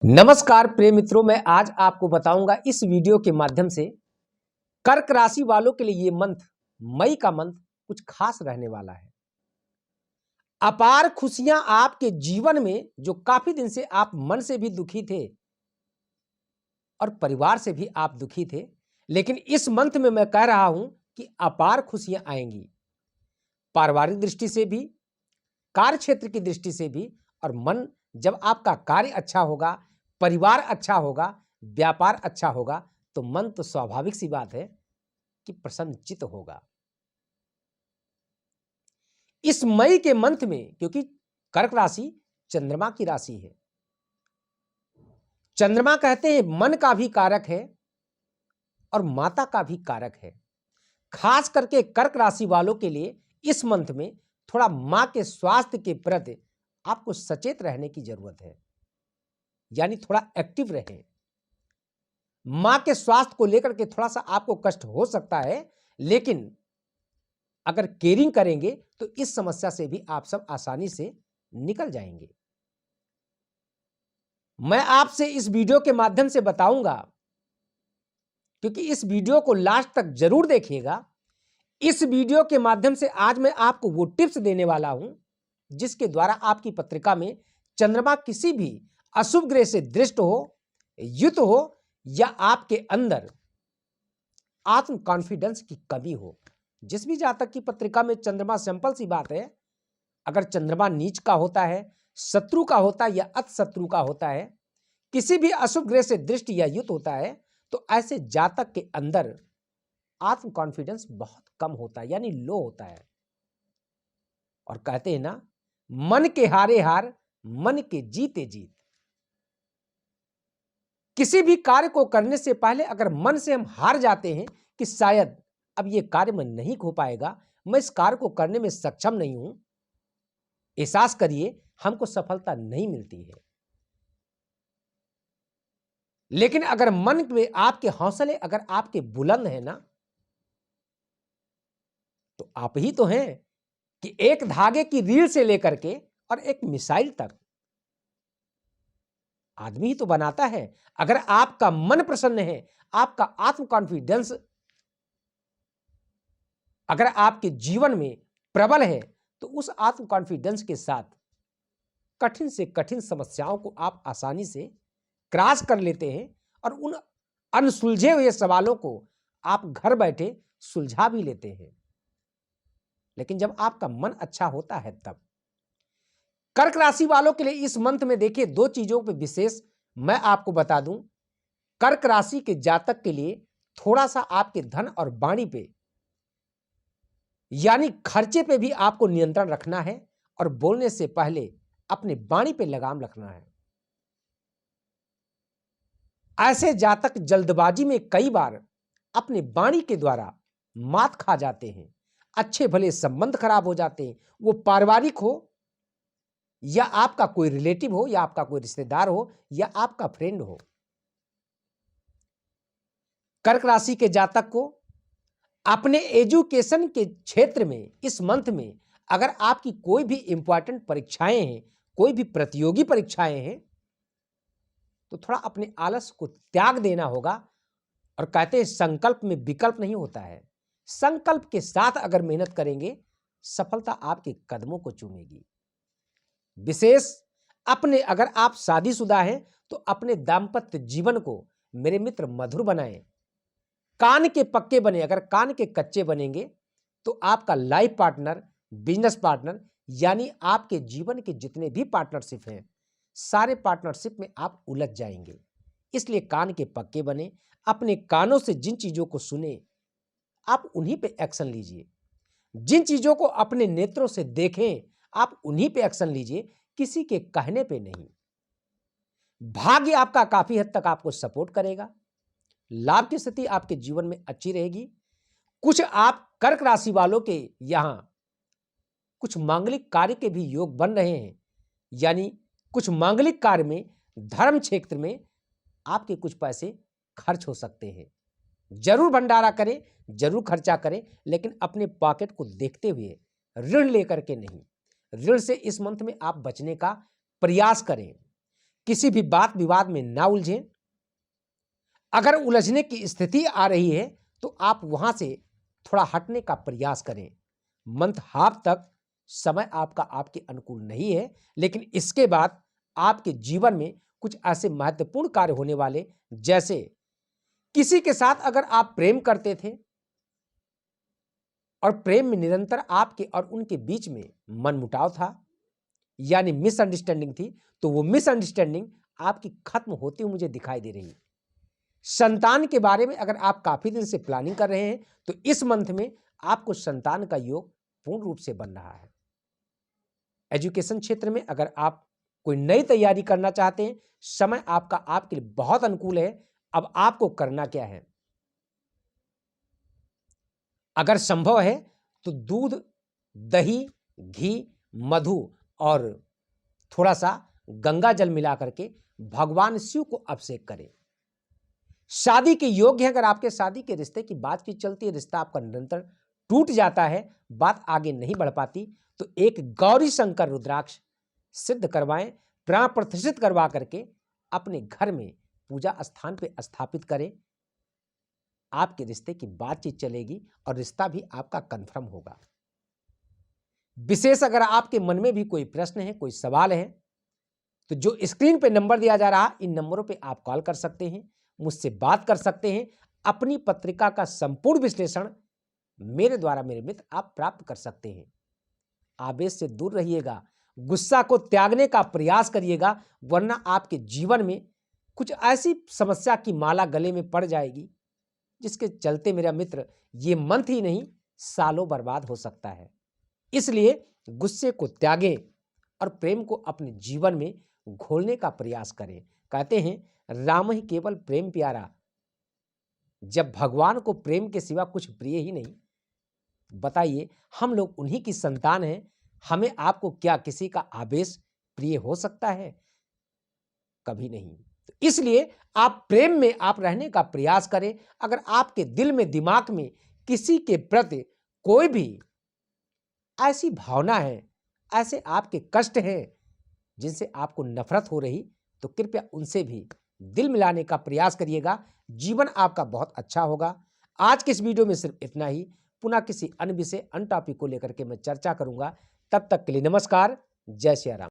नमस्कार प्रिय मित्रों, मैं आज आपको बताऊंगा इस वीडियो के माध्यम से कर्क राशि वालों के लिए ये मंथ, मई का मंथ कुछ खास रहने वाला है। अपार खुशियां आपके जीवन में, जो काफी दिन से आप मन से भी दुखी थे और परिवार से भी आप दुखी थे, लेकिन इस मंथ में मैं कह रहा हूं कि अपार खुशियां आएंगी। पारिवारिक दृष्टि से भी, कार्य क्षेत्र की दृष्टि से भी, और मन जब आपका कार्य अच्छा होगा, परिवार अच्छा होगा, व्यापार अच्छा होगा, तो मन तो स्वाभाविक सी बात है कि प्रसन्नचित्त होगा। इस मई के मंथ में, क्योंकि कर्क राशि चंद्रमा की राशि है, चंद्रमा कहते हैं मन का भी कारक है और माता का भी कारक है। खास करके कर्क राशि वालों के लिए इस मंथ में थोड़ा मां के स्वास्थ्य के प्रति आपको सचेत रहने की जरूरत है, यानी थोड़ा एक्टिव रहें। मां के स्वास्थ्य को लेकर के थोड़ा सा आपको कष्ट हो सकता है, लेकिन अगर केयरिंग करेंगे तो इस समस्या से भी आप सब आसानी से निकल जाएंगे। मैं आपसे इस वीडियो के माध्यम से बताऊंगा, क्योंकि इस वीडियो को लास्ट तक जरूर देखिएगा। इस वीडियो के माध्यम से आज मैं आपको वो टिप्स देने वाला हूं जिसके द्वारा आपकी पत्रिका में चंद्रमा किसी भी अशुभ ग्रह से दृष्ट हो, युत हो, या आपके अंदर आत्म कॉन्फिडेंस की कमी हो। जिस भी जातक की पत्रिका में चंद्रमा, सिंपल सी बात है, अगर चंद्रमा नीच का होता है, शत्रु का होता है या अत शत्रु का होता है, किसी भी अशुभ ग्रह से दृष्टि या युत होता है, तो ऐसे जातक के अंदर आत्म कॉन्फिडेंस बहुत कम होता है, यानी लो होता है। और कहते हैं ना, मन के हारे हार, मन के जीते जीत। किसी भी कार्य को करने से पहले अगर मन से हम हार जाते हैं कि शायद अब ये कार्य में नहीं हो पाएगा, मैं इस कार्य को करने में सक्षम नहीं हूं, एहसास करिए हमको सफलता नहीं मिलती है। लेकिन अगर मन में आपके हौसले अगर आपके बुलंद है ना, तो आप ही तो हैं कि एक धागे की रील से लेकर के और एक मिसाइल तक आदमी ही तो बनाता है। अगर आपका मन प्रसन्न है, आपका आत्म कॉन्फिडेंस अगर आपके जीवन में प्रबल है, तो उस आत्म कॉन्फिडेंस के साथ कठिन से कठिन समस्याओं को आप आसानी से क्रॉस कर लेते हैं और उन अनसुलझे हुए सवालों को आप घर बैठे सुलझा भी लेते हैं। लेकिन जब आपका मन अच्छा होता है तब। कर्क राशि वालों के लिए इस मंथ में देखिए, दो चीजों पे विशेष मैं आपको बता दूं। कर्क राशि के जातक के लिए थोड़ा सा आपके धन और वाणी पे, यानी खर्चे पे भी आपको नियंत्रण रखना है और बोलने से पहले अपने वाणी पे लगाम रखना है। ऐसे जातक जल्दबाजी में कई बार अपने वाणी के द्वारा मात खा जाते हैं, अच्छे भले संबंध खराब हो जाते हैं, वो पारिवारिक हो या आपका कोई रिलेटिव हो या आपका कोई रिश्तेदार हो या आपका फ्रेंड हो। कर्क राशि के जातक को अपने एजुकेशन के क्षेत्र में इस मंथ में अगर आपकी कोई भी इंपॉर्टेंट परीक्षाएं हैं, कोई भी प्रतियोगी परीक्षाएं हैं, तो थोड़ा अपने आलस को त्याग देना होगा। और कहते हैं संकल्प में विकल्प नहीं होता है, संकल्प के साथ अगर मेहनत करेंगे, सफलता आपके कदमों को चूमेगी। विशेष अपने, अगर आप शादीशुदा हैं तो अपने दाम्पत्य जीवन को मेरे मित्र मधुर बनाएं। कान के पक्के बने, अगर कान के कच्चे बनेंगे तो आपका लाइफ पार्टनर, बिजनेस पार्टनर, यानी आपके जीवन के जितने भी पार्टनरशिप हैं, सारे पार्टनरशिप में आप उलझ जाएंगे। इसलिए कान के पक्के बने, अपने कानों से जिन चीजों को सुने आप उन्हीं पे एक्शन लीजिए, जिन चीजों को अपने नेत्रों से देखें आप उन्हीं पे एक्शन लीजिए, किसी के कहने पे नहीं। भाग्य आपका काफी हद तक आपको सपोर्ट करेगा, लाभ की स्थिति आपके जीवन में अच्छी रहेगी। कुछ आप कर्क राशि वालों के यहां कुछ मांगलिक कार्य के भी योग बन रहे हैं, यानी कुछ मांगलिक कार्य में, धर्म क्षेत्र में आपके कुछ पैसे खर्च हो सकते हैं। जरूर भंडारा करें, जरूर खर्चा करें, लेकिन अपने पॉकेट को देखते हुए, ऋण लेकर के नहीं। ऋण से इस मंथ में आप बचने का प्रयास करें। किसी भी बात विवाद में ना उलझें। अगर उलझने की स्थिति आ रही है तो आप वहां से थोड़ा हटने का प्रयास करें। मंथ हाफ तक समय आपका आपके अनुकूल नहीं है, लेकिन इसके बाद आपके जीवन में कुछ ऐसे महत्वपूर्ण कार्य होने वाले, जैसे किसी के साथ अगर आप प्रेम करते थे और प्रेम में निरंतर आपके और उनके बीच में मनमुटाव था, यानी मिसअंडरस्टैंडिंग थी, तो वो मिसअंडरस्टैंडिंग आपकी खत्म होती हुई मुझे दिखाई दे रही है। संतान के बारे में अगर आप काफी दिन से प्लानिंग कर रहे हैं तो इस मंथ में आपको संतान का योग पूर्ण रूप से बन रहा है। एजुकेशन क्षेत्र में अगर आप कोई नई तैयारी करना चाहते हैं, समय आपका आपके लिए बहुत अनुकूल है। अब आपको करना क्या है? अगर संभव है तो दूध, दही, घी, मधु और थोड़ा सा गंगा जल मिला करके भगवान शिव को अभिषेक करें। शादी के योग्य है, अगर आपके शादी के रिश्ते की बातचीत चलती है, रिश्ता आपका निरंतर टूट जाता है, बात आगे नहीं बढ़ पाती, तो एक गौरी शंकर रुद्राक्ष सिद्ध करवाएं, प्राण प्रतिष्ठित करवा करके अपने घर में पूजा स्थान पे स्थापित करें। आपके रिश्ते की बातचीत चलेगी और रिश्ता भी आपका कंफर्म होगा। विशेष अगर आपके मन में भी कोई प्रश्न है, कोई सवाल है, तो जो स्क्रीन पे नंबर दिया जा रहा, इन नंबरों पे आप कॉल कर सकते हैं, मुझसे बात कर सकते हैं। अपनी पत्रिका का संपूर्ण विश्लेषण मेरे द्वारा, मेरे मित्र, आप प्राप्त कर सकते हैं। आवेश से दूर रहिएगा, गुस्सा को त्यागने का प्रयास करिएगा, वरना आपके जीवन में कुछ ऐसी समस्या की माला गले में पड़ जाएगी जिसके चलते मेरा मित्र ये मंथ ही नहीं, सालों बर्बाद हो सकता है। इसलिए गुस्से को त्यागें और प्रेम को अपने जीवन में घोलने का प्रयास करें। कहते हैं राम ही केवल प्रेम प्यारा। जब भगवान को प्रेम के सिवा कुछ प्रिय ही नहीं, बताइए हम लोग उन्हीं की संतान हैं, हमें आपको क्या किसी का आवेश प्रिय हो सकता है? कभी नहीं। तो इसलिए आप प्रेम में आप रहने का प्रयास करें। अगर आपके दिल में, दिमाग में किसी के प्रति कोई भी ऐसी भावना है, ऐसे आपके कष्ट हैं जिनसे आपको नफरत हो रही, तो कृपया उनसे भी दिल मिलाने का प्रयास करिएगा। जीवन आपका बहुत अच्छा होगा। आज के इस वीडियो में सिर्फ इतना ही। पुनः किसी अन्य विषय, अन्य टॉपिक को लेकर के मैं चर्चा करूंगा। तब तक के लिए नमस्कार। जय श्री राम।